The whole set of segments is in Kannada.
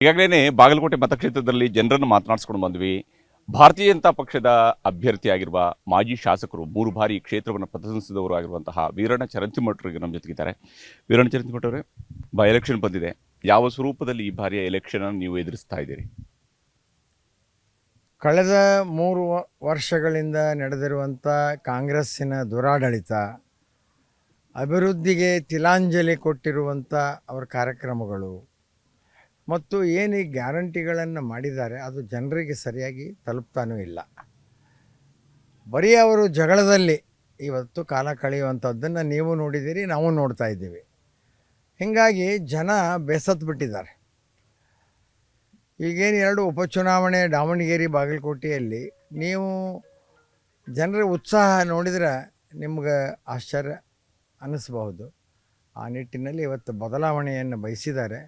ಈಗಾಗಲೇ ಬಾಗಲಕೋಟೆ ಮತಕ್ಷೇತ್ರದಲ್ಲಿ ಜನರನ್ನು ಮಾತನಾಡಿಸ್ಕೊಂಡು ಬಂದ್ವಿ. ಭಾರತೀಯ ಜನತಾ ಪಕ್ಷದ ಅಭ್ಯರ್ಥಿಯಾಗಿರುವ ಮಾಜಿ ಶಾಸಕರು 3 ಬಾರಿ ಕ್ಷೇತ್ರವನ್ನು ಪ್ರತಿನಿಧಿಸಿದವರು ಆಗಿರುವಂತಹ ವೀರಣ್ಣ ಚರಂತಿಮಠರು ನಮ್ಮ ಜೊತೆಗಿದ್ದಾರೆ. ವೀರಣ್ಣ ಚರಂತಿಮಠ ಅವರೇ, ಬೈ ಎಲೆಕ್ಷನ್ ಬಂದಿದೆ. ಯಾವ ಸ್ವರೂಪದಲ್ಲಿ ಈ ಬಾರಿಯ ಎಲೆಕ್ಷನ್ ಅನ್ನು ನೀವು ಎದುರಿಸ್ತಾ ಇದ್ದೀರಿ? ಕಳೆದ 3 ವರ್ಷಗಳಿಂದ ನಡೆದಿರುವಂಥ ಕಾಂಗ್ರೆಸ್ಸಿನ ದುರಾಡಳಿತ, ಅಭಿವೃದ್ಧಿಗೆ ತಿಲಾಂಜಲಿ ಕೊಟ್ಟಿರುವಂಥ ಅವರ ಕಾರ್ಯಕ್ರಮಗಳು ಮತ್ತು ಏನು ಈ ಗ್ಯಾರಂಟಿಗಳನ್ನು ಮಾಡಿದ್ದಾರೆ ಅದು ಜನರಿಗೆ ಸರಿಯಾಗಿ ತಲುಪ್ತಾನೂ ಇಲ್ಲ. ಬರೀ ಅವರು ಜಗಳದಲ್ಲಿ ಇವತ್ತು ಕಾಲ ಕಳೆಯುವಂಥದ್ದನ್ನು ನೀವು ನೋಡಿದ್ದೀರಿ, ನಾವು ನೋಡ್ತಾ ಇದ್ದೀವಿ. ಹೀಗಾಗಿ ಜನ ಬೇಸತ್ತು ಬಿಟ್ಟಿದ್ದಾರೆ. ಈಗೇನು 2 ಉಪಚುನಾವಣೆ ದಾವಣಗೆರೆ ಬಾಗಲಕೋಟೆಯಲ್ಲಿ ನೀವು ಜನರ ಉತ್ಸಾಹ ನೋಡಿದರೆ ನಿಮ್ಗೆ ಆಶ್ಚರ್ಯ ಅನ್ನಿಸ್ಬಹುದು. ಆ ನಿಟ್ಟಿನಲ್ಲಿ ಇವತ್ತು ಬದಲಾವಣೆಯನ್ನು ಬಯಸಿದ್ದಾರೆ.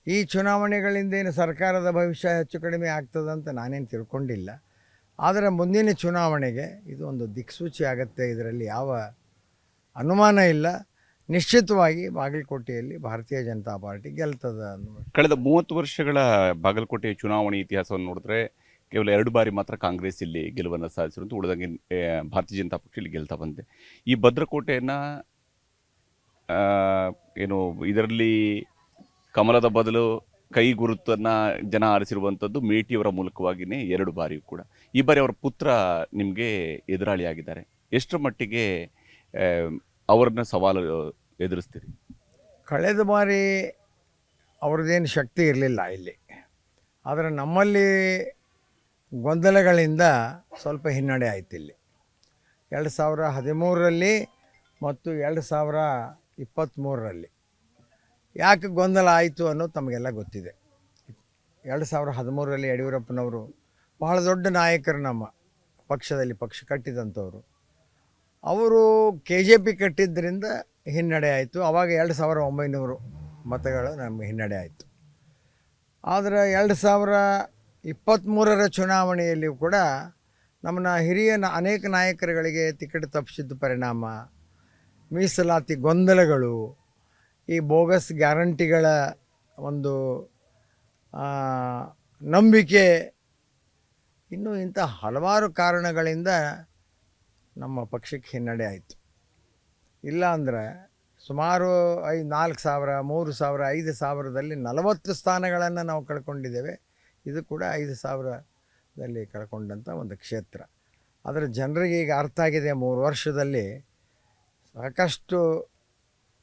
ಈ ಚುನಾವಣೆಗಳಿಂದೇನು ಸರ್ಕಾರದ ಭವಿಷ್ಯ ಹೆಚ್ಚು ಕಡಿಮೆ ಆಗ್ತದಂತ ನಾನೇನು ತಿಳ್ಕೊಂಡಿಲ್ಲ. ಆದರೆ ಮುಂದಿನ ಚುನಾವಣೆಗೆ ಇದು ಒಂದು ದಿಕ್ಸೂಚಿ ಆಗುತ್ತೆ, ಇದರಲ್ಲಿ ಯಾವ ಅನುಮಾನ ಇಲ್ಲ. ನಿಶ್ಚಿತವಾಗಿ ಬಾಗಲಕೋಟೆಯಲ್ಲಿ ಭಾರತೀಯ ಜನತಾ ಪಾರ್ಟಿ ಗೆಲ್ತದ. ಕಳೆದ 30 ವರ್ಷಗಳ ಬಾಗಲಕೋಟೆ ಚುನಾವಣೆ ಇತಿಹಾಸವನ್ನು ನೋಡಿದ್ರೆ ಕೇವಲ 2 ಬಾರಿ ಮಾತ್ರ ಕಾಂಗ್ರೆಸ್ ಇಲ್ಲಿ ಗೆಲುವನ್ನು ಸಾಧಿಸಿರುವಂಥ, ಉಳಿದಂಗೆ ಭಾರತೀಯ ಜನತಾ ಪಕ್ಷ ಇಲ್ಲಿ ಗೆಲ್ತಾ ಬಂದಿದೆ. ಈ ಭದ್ರಕೋಟೆಯನ್ನು ಏನು ಇದರಲ್ಲಿ ಕಮಲದ ಬದಲು ಕೈ ಗುರುತನ್ನು ಜನ ಆರಿಸಿರುವಂಥದ್ದು ಮೇಟಿಯವರ ಮೂಲಕವಾಗಿಯೇ 2 ಬಾರಿಯೂ ಕೂಡ. ಈ ಬಾರಿ ಅವರ ಪುತ್ರ ನಿಮಗೆ ಎದುರಾಳಿಯಾಗಿದ್ದಾರೆ. ಎಷ್ಟರ ಮಟ್ಟಿಗೆ ಅವ್ರನ್ನ ಸವಾಲು ಎದುರಿಸ್ತೀರಿ? ಕಳೆದ ಬಾರಿ ಅವ್ರದ್ದೇನು ಶಕ್ತಿ ಇರಲಿಲ್ಲ ಇಲ್ಲಿ, ಆದರೆ ನಮ್ಮಲ್ಲಿ ಗೊಂದಲಗಳಿಂದ ಸ್ವಲ್ಪ ಹಿನ್ನಡೆ ಆಯ್ತು. ಇಲ್ಲಿ 2013ರಲ್ಲಿ ಮತ್ತು 2023ರಲ್ಲಿ ಯಾಕೆ ಗೊಂದಲ ಆಯಿತು ಅನ್ನೋದು ತಮಗೆಲ್ಲ ಗೊತ್ತಿದೆ. 2013ರಲ್ಲಿ ಯಡಿಯೂರಪ್ಪನವರು ಬಹಳ ದೊಡ್ಡ ನಾಯಕರು, ನಮ್ಮ ಪಕ್ಷದಲ್ಲಿ ಪಕ್ಷ ಕಟ್ಟಿದಂಥವರು. ಅವರು KJP ಕಟ್ಟಿದ್ದರಿಂದ ಹಿನ್ನಡೆ ಆಯಿತು. ಆವಾಗ 2900 ಮತಗಳು ನಮಗೆ ಹಿನ್ನಡೆ ಆಯಿತು. ಆದರೆ 2023ರ ಚುನಾವಣೆಯಲ್ಲಿಯೂ ಕೂಡ ನಮ್ಮನ್ನ ಹಿರಿಯ ಅನೇಕ ನಾಯಕರುಗಳಿಗೆ ಟಿಕೆಟ್ ತಪ್ಪಿಸಿದ ಪರಿಣಾಮ, ಮೀಸಲಾತಿ ಗೊಂದಲಗಳು, ಈ ಬೋಗಸ್ ಗ್ಯಾರಂಟಿಗಳ ಒಂದು ನಂಬಿಕೆ, ಇನ್ನೂ ಇಂಥ ಹಲವಾರು ಕಾರಣಗಳಿಂದ ನಮ್ಮ ಪಕ್ಷಕ್ಕೆ ಹಿನ್ನಡೆ ಆಯಿತು. ಇಲ್ಲ ಅಂದರೆ ಸುಮಾರು 4,000, 3,000, 5,000ದಲ್ಲಿ 40 ಸ್ಥಾನಗಳನ್ನು ನಾವು ಕಳ್ಕೊಂಡಿದ್ದೇವೆ. ಇದು ಕೂಡ 5,000ದಲ್ಲಿ ಕಳ್ಕೊಂಡಂಥ ಒಂದು ಕ್ಷೇತ್ರ. ಆದರೆ ಜನರಿಗೆ ಈಗ ಅರ್ಥ ಆಗಿದೆ, 3 ವರ್ಷದಲ್ಲಿ ಸಾಕಷ್ಟು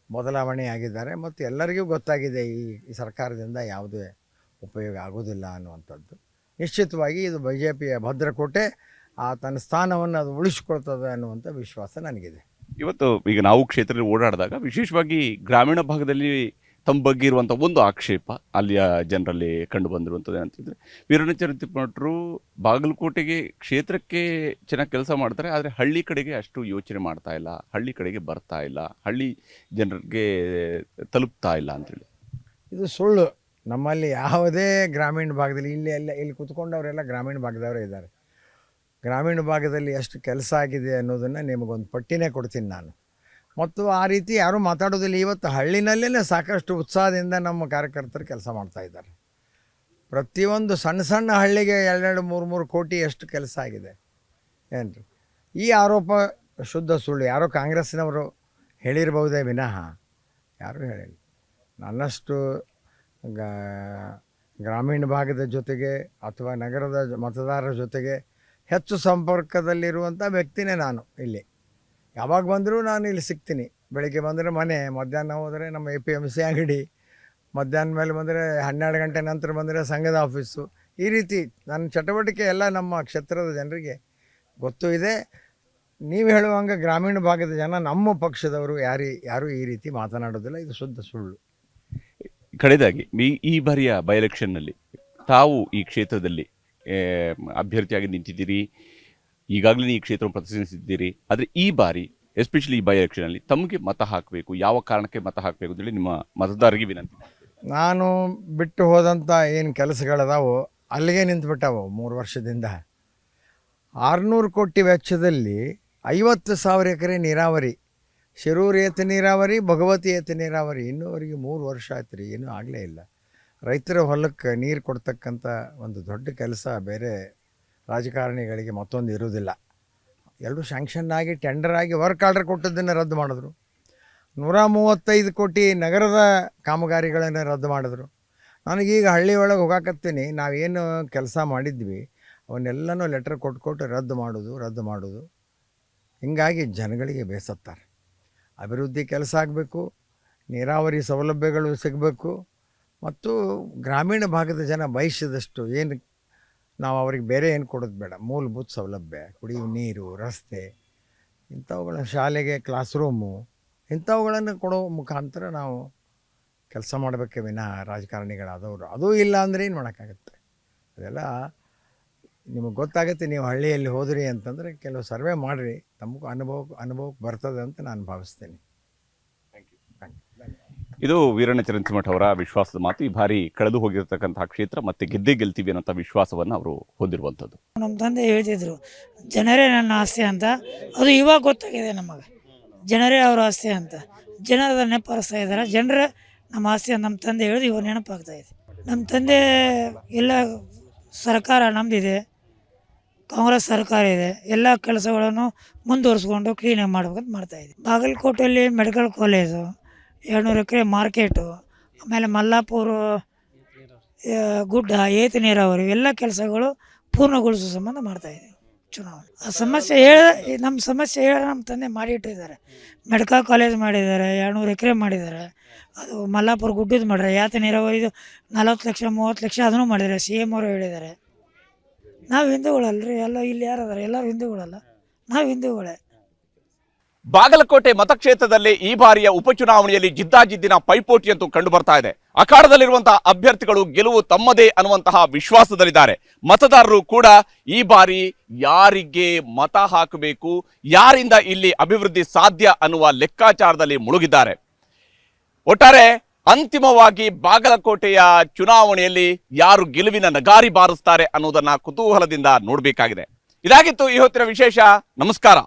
ಬದಲಾವಣೆ ಆಗಿದ್ದಾರೆ ಮತ್ತು ಎಲ್ಲರಿಗೂ ಗೊತ್ತಾಗಿದೆ ಈ ಸರ್ಕಾರದಿಂದ ಯಾವುದೇ ಉಪಯೋಗ ಆಗೋದಿಲ್ಲ ಅನ್ನುವಂಥದ್ದು. ನಿಶ್ಚಿತವಾಗಿ ಇದು BJPಯ ಭದ್ರಕೋಟೆ, ತನ್ನ ಸ್ಥಾನವನ್ನು ಅದು ಉಳಿಸ್ಕೊಳ್ತದೆ ಅನ್ನುವಂಥ ವಿಶ್ವಾಸ ನನಗಿದೆ. ಇವತ್ತು ಈಗ ನಾವು ಕ್ಷೇತ್ರದಲ್ಲಿ ಓಡಾಡಿದಾಗ ವಿಶೇಷವಾಗಿ ಗ್ರಾಮೀಣ ಭಾಗದಲ್ಲಿ ತಮ್ಮ ಬಗ್ಗೆ ಇರುವಂಥ ಒಂದು ಆಕ್ಷೇಪ ಅಲ್ಲಿಯ ಜನರಲ್ಲಿ ಕಂಡು ಬಂದಿರುವಂಥದ್ದು ಏನಂತಂದರೆ, ವೀರಣ್ಣ ಚರಂತಿಮಠರು ಬಾಗಲಕೋಟೆಗೆ ಕ್ಷೇತ್ರಕ್ಕೆ ಚೆನ್ನಾಗಿ ಕೆಲಸ ಮಾಡ್ತಾರೆ, ಆದರೆ ಹಳ್ಳಿ ಕಡೆಗೆ ಅಷ್ಟು ಯೋಚನೆ ಮಾಡ್ತಾ ಇಲ್ಲ, ಹಳ್ಳಿ ಕಡೆಗೆ ಬರ್ತಾ ಇಲ್ಲ, ಹಳ್ಳಿ ಜನರಿಗೆ ತಲುಪ್ತಾ ಇಲ್ಲ ಅಂತೇಳಿ. ಇದು ಸುಳ್ಳು. ನಮ್ಮಲ್ಲಿ ಯಾವುದೇ ಗ್ರಾಮೀಣ ಭಾಗದಲ್ಲಿ ಇಲ್ಲಿ ಕೂತ್ಕೊಂಡವರೆಲ್ಲ ಗ್ರಾಮೀಣ ಭಾಗದವರೇ ಇದ್ದಾರೆ. ಗ್ರಾಮೀಣ ಭಾಗದಲ್ಲಿ ಎಷ್ಟು ಕೆಲಸ ಆಗಿದೆ ಅನ್ನೋದನ್ನು ನಿಮಗೊಂದು ಪಟ್ಟಿನೇ ಕೊಡ್ತೀನಿ ನಾನು. ಮತ್ತು ಆ ರೀತಿ ಯಾರೂ ಮಾತಾಡೋದಿಲ್ಲ. ಇವತ್ತು ಹಳ್ಳಿನಲ್ಲೇ ಸಾಕಷ್ಟು ಉತ್ಸಾಹದಿಂದ ನಮ್ಮ ಕಾರ್ಯಕರ್ತರು ಕೆಲಸ ಮಾಡ್ತಾಯಿದ್ದಾರೆ. ಪ್ರತಿಯೊಂದು ಸಣ್ಣ ಸಣ್ಣ ಹಳ್ಳಿಗೆ 2-2, 3-3 ಕೋಟಿ ಎಷ್ಟು ಕೆಲಸ ಆಗಿದೆ ಏನು ರೀ. ಈ ಆರೋಪ ಶುದ್ಧ ಸುಳ್ಳು. ಯಾರೋ ಕಾಂಗ್ರೆಸ್ಸಿನವರು ಹೇಳಿರ್ಬಹುದೇ ವಿನಃ ಯಾರೂ ಹೇಳಿಲ್ಲ. ನನ್ನಷ್ಟು ಗ್ರಾಮೀಣ ಭಾಗದ ಜೊತೆಗೆ ಅಥವಾ ನಗರದ ಮತದಾರರ ಜೊತೆಗೆ ಹೆಚ್ಚು ಸಂಪರ್ಕದಲ್ಲಿರುವಂಥ ವ್ಯಕ್ತಿನೇ ನಾನು. ಇಲ್ಲಿ ಯಾವಾಗ ಬಂದರೂ ನಾನು ಇಲ್ಲಿ ಸಿಗ್ತೀನಿ. ಬೆಳಿಗ್ಗೆ ಬಂದರೆ ಮನೆ, ಮಧ್ಯಾಹ್ನ ಹೋದರೆ ನಮ್ಮ APMC ಅಂಗಡಿ, ಮಧ್ಯಾಹ್ನ ಮೇಲೆ ಬಂದರೆ 12 ಗಂಟೆ ನಂತರ ಬಂದರೆ ಸಂಘದ ಆಫೀಸು. ಈ ರೀತಿ ನನ್ನ ಚಟುವಟಿಕೆ ಎಲ್ಲ ನಮ್ಮ ಕ್ಷೇತ್ರದ ಜನರಿಗೆ ಗೊತ್ತೂ ಇದೆ. ನೀವು ಹೇಳುವಂಗೆ ಗ್ರಾಮೀಣ ಭಾಗದ ಜನ ನಮ್ಮ ಪಕ್ಷದವರು ಯಾರೂ ಈ ರೀತಿ ಮಾತನಾಡೋದಿಲ್ಲ. ಇದು ಶುದ್ಧ ಸುಳ್ಳು. ಕಡೆದಾಗಿ ಈ ಬಾರಿಯ ಬೈ ಎಲೆಕ್ಷನ್ನಲ್ಲಿ ತಾವು ಈ ಕ್ಷೇತ್ರದಲ್ಲಿ ಅಭ್ಯರ್ಥಿಯಾಗಿ ನಿಂತಿದ್ದೀರಿ, ಈಗಾಗಲೇ ಈ ಕ್ಷೇತ್ರವನ್ನು ಪ್ರತಿನಿಧಿಸಿದ್ದೀರಿ. ಆದರೆ ಈ ಬಾರಿ ಎಸ್ಪೆಷಲಿ ಈ ಬೈ ಎಲೆಕ್ಷನಲ್ಲಿ ತಮಗೆ ಮತ ಹಾಕಬೇಕು, ಯಾವ ಕಾರಣಕ್ಕೆ ಮತ ಹಾಕಬೇಕು ಅಂತೇಳಿ ನಿಮ್ಮ ಮತದಾರರಿಗೆ ವಿನಂತಿ. ನಾನು ಬಿಟ್ಟು ಹೋದಂಥ ಏನು ಕೆಲಸಗಳದಾವೋ ಅಲ್ಲಿಗೆ ನಿಂತುಬಿಟ್ಟವು. 3 ವರ್ಷದಿಂದ 600 ಕೋಟಿ ವೆಚ್ಚದಲ್ಲಿ 50,000 ಎಕರೆ ನೀರಾವರಿ, ಶಿರೂರು ಏತ ನೀರಾವರಿ, ಭಗವತಿ ಏತ ನೀರಾವರಿ, ಇನ್ನೂವರೆಗೆ 3 ವರ್ಷ ಆಯ್ತು ರೀ, ಏನೂ ಆಗಲೇ ಇಲ್ಲ. ರೈತರ ಹೊಲಕ್ಕೆ ನೀರು ಕೊಡ್ತಕ್ಕಂಥ ಒಂದು ದೊಡ್ಡ ಕೆಲಸ ಬೇರೆ ರಾಜಕಾರಣಿಗಳಿಗೆ ಮತ್ತೊಂದು ಇರೋದಿಲ್ಲ. ಎಲ್ಲರೂ ಶಾಂಕ್ಷನ್ ಆಗಿ ಟೆಂಡರ್ ಆಗಿ ವರ್ಕ್ ಆರ್ಡರ್ ಕೊಟ್ಟದ್ದನ್ನು ರದ್ದು ಮಾಡಿದ್ರು. 135 ಕೋಟಿ ನಗರದ ಕಾಮಗಾರಿಗಳನ್ನು ರದ್ದು ಮಾಡಿದ್ರು. ನನಗೀಗ ಹಳ್ಳಿ ಒಳಗೆ ಹೋಗಾಕತ್ತೀನಿ, ನಾವೇನು ಕೆಲಸ ಮಾಡಿದ್ವಿ ಅವನ್ನೆಲ್ಲನೂ ಲೆಟರ್ ಕೊಟ್ಟು ರದ್ದು ಮಾಡೋದು. ಹಿಂಗಾಗಿ ಜನಗಳಿಗೆ ಬೇಸತ್ತಾರೆ. ಅಭಿವೃದ್ಧಿ ಕೆಲಸ ಆಗಬೇಕು, ನೀರಾವರಿ ಸೌಲಭ್ಯಗಳು ಸಿಗಬೇಕು, ಮತ್ತು ಗ್ರಾಮೀಣ ಭಾಗದ ಜನ ಬಯಸಿದಷ್ಟು ಏನು ನಾವು ಅವ್ರಿಗೆ ಬೇರೆ ಏನು ಕೊಡೋದು ಬೇಡ, ಮೂಲಭೂತ ಸೌಲಭ್ಯ, ಕುಡಿಯುವ ನೀರು, ರಸ್ತೆ, ಇಂಥವುಗಳ ಶಾಲೆಗೆ ಕ್ಲಾಸ್ ರೂಮು, ಇಂಥವುಗಳನ್ನು ಕೊಡೋ ಮುಖಾಂತರ ನಾವು ಕೆಲಸ ಮಾಡಬೇಕೆ ವಿನಃ ರಾಜಕಾರಣಿಗಳಾದವರು ಅದೂ ಇಲ್ಲ ಅಂದರೆ ಏನು ಮಾಡೋಕ್ಕಾಗತ್ತೆ. ಅದೆಲ್ಲ ನಿಮಗೆ ಗೊತ್ತಾಗುತ್ತೆ. ನೀವು ಹಳ್ಳಿಯಲ್ಲಿ ಹೋದ್ರಿ ಅಂತಂದರೆ ಕೆಲವು ಸರ್ವೆ ಮಾಡಿರಿ, ತಮಗೂ ಅನುಭವಕ್ಕೆ ಬರ್ತದೆ ಅಂತ ನಾನು ಭಾವಿಸ್ತೀನಿ. ಇದು ವೀರಣ್ಣ ಚರಂತಿಮಠ ಅವರ ವಿಶ್ವಾಸದ ಮಾತು. ಈ ಬಾರಿ ಕಳೆದು ಹೋಗಿರತಕ್ಕಂತಹ ಕ್ಷೇತ್ರ ಮತ್ತೆ ಗೆದ್ದೇ ಗೆಲ್ತೀವಿ ಅನ್ನೋ ವಿಶ್ವಾಸವನ್ನು ಅವರು ಹೊಂದಿರುವಂಥದ್ದು. ನಮ್ಮ ತಂದೆ ಹೇಳ್ತಿದ್ರು ಜನರೇ ನನ್ನ ಆಸ್ತಿ ಅಂತ. ಅದು ಇವಾಗ ಗೊತ್ತಾಗಿದೆ ನಮಗೆ, ಜನರೇ ಅವರ ಆಸ್ತಿ ಅಂತ. ಜನರ ನೆನಪರಿಸ್ತಾ ಇದ್ದಾರೆ, ಜನರೇ ನಮ್ಮ ಆಸ್ತಿ ಅಂತ ನಮ್ಮ ತಂದೆ ಹೇಳಿದ್ರು ಇವಾಗ ನೆನಪಾಗ್ತಾ ಇದೆ. ನಮ್ಮ ತಂದೆ ಎಲ್ಲ ಸರ್ಕಾರ ನಮ್ಮದಿದೆ, ಕಾಂಗ್ರೆಸ್ ಸರ್ಕಾರ ಇದೆ, ಎಲ್ಲ ಕೆಲಸಗಳನ್ನು ಮುಂದುವರಿಸ್ಕೊಂಡು ಕ್ಲೀನಾಗಿ ಮಾಡ್ಬೇಕಂತ ಮಾಡ್ತಾಯಿದ್ದೆ. ಬಾಗಲಕೋಟೆಯಲ್ಲಿ ಮೆಡಿಕಲ್ ಕಾಲೇಜು, 200 ಎಕರೆ ಮಾರ್ಕೆಟು, ಆಮೇಲೆ ಮಲ್ಲಾಪುರ ಗುಡ್ಡ, ಏತ ನೀರಾವರಿ ಎಲ್ಲ ಕೆಲಸಗಳು ಪೂರ್ಣಗೊಳಿಸೋ ಸಂಬಂಧ ಮಾಡ್ತಾಯಿದ್ದೀವಿ ಚುನಾವಣೆ. ಆ ಸಮಸ್ಯೆ ನಮ್ಮ ಸಮಸ್ಯೆ ನಮ್ಮ ತಂದೆ ಮಾಡಿಟ್ಟಿದ್ದಾರೆ. ಮೆಡಿಕಲ್ ಕಾಲೇಜ್ ಮಾಡಿದ್ದಾರೆ, 200 ಎಕರೆ ಮಾಡಿದ್ದಾರೆ, ಅದು ಮಲ್ಲಾಪುರ ಗುಡ್ಡದ ಮಾಡಿದ್ದಾರೆ, ಯಾತ ನೀರಾವರಿದು 40 ಲಕ್ಷ 30 ಲಕ್ಷ ಅದನ್ನು ಮಾಡಿದ್ದಾರೆ. CM ಅವರು ಹೇಳಿದ್ದಾರೆ. ನಾವು ಹಿಂದೂಗಳಲ್ರಿ, ಎಲ್ಲ ಇಲ್ಲಿ ಯಾರದಾರೆ, ಎಲ್ಲರೂ ಹಿಂದೂಗಳಲ್ಲ, ನಾವು ಹಿಂದೂಗಳೇ. ಬಾಗಲಕೋಟೆ ಮತಕ್ಷೇತ್ರದಲ್ಲಿ ಈ ಬಾರಿಯ ಉಪಚುನಾವಣೆಯಲ್ಲಿ ಜಿದ್ದಾಜಿದ್ದಿನ ಪೈಪೋಟಿಯಂತೂ ಕಂಡು ಬರ್ತಾ ಇದೆ. ಅಖಾಡದಲ್ಲಿರುವಂತಹ ಅಭ್ಯರ್ಥಿಗಳು ಗೆಲುವು ತಮ್ಮದೇ ಅನ್ನುವಂತಹ ವಿಶ್ವಾಸದಲ್ಲಿದ್ದಾರೆ. ಮತದಾರರು ಕೂಡ ಈ ಬಾರಿ ಯಾರಿಗೆ ಮತ ಹಾಕಬೇಕು, ಯಾರಿಂದ ಇಲ್ಲಿ ಅಭಿವೃದ್ಧಿ ಸಾಧ್ಯ ಅನ್ನುವ ಲೆಕ್ಕಾಚಾರದಲ್ಲಿ ಮುಳುಗಿದ್ದಾರೆ. ಒಟ್ಟಾರೆ ಅಂತಿಮವಾಗಿ ಬಾಗಲಕೋಟೆಯ ಚುನಾವಣೆಯಲ್ಲಿ ಯಾರು ಗೆಲುವಿನ ನಗಾರಿ ಬಾರಿಸ್ತಾರೆ ಅನ್ನೋದನ್ನ ಕುತೂಹಲದಿಂದ ನೋಡಬೇಕಾಗಿದೆ. ಇದಾಗಿತ್ತು ಈ ಹೊತ್ತಿನ ವಿಶೇಷ. ನಮಸ್ಕಾರ.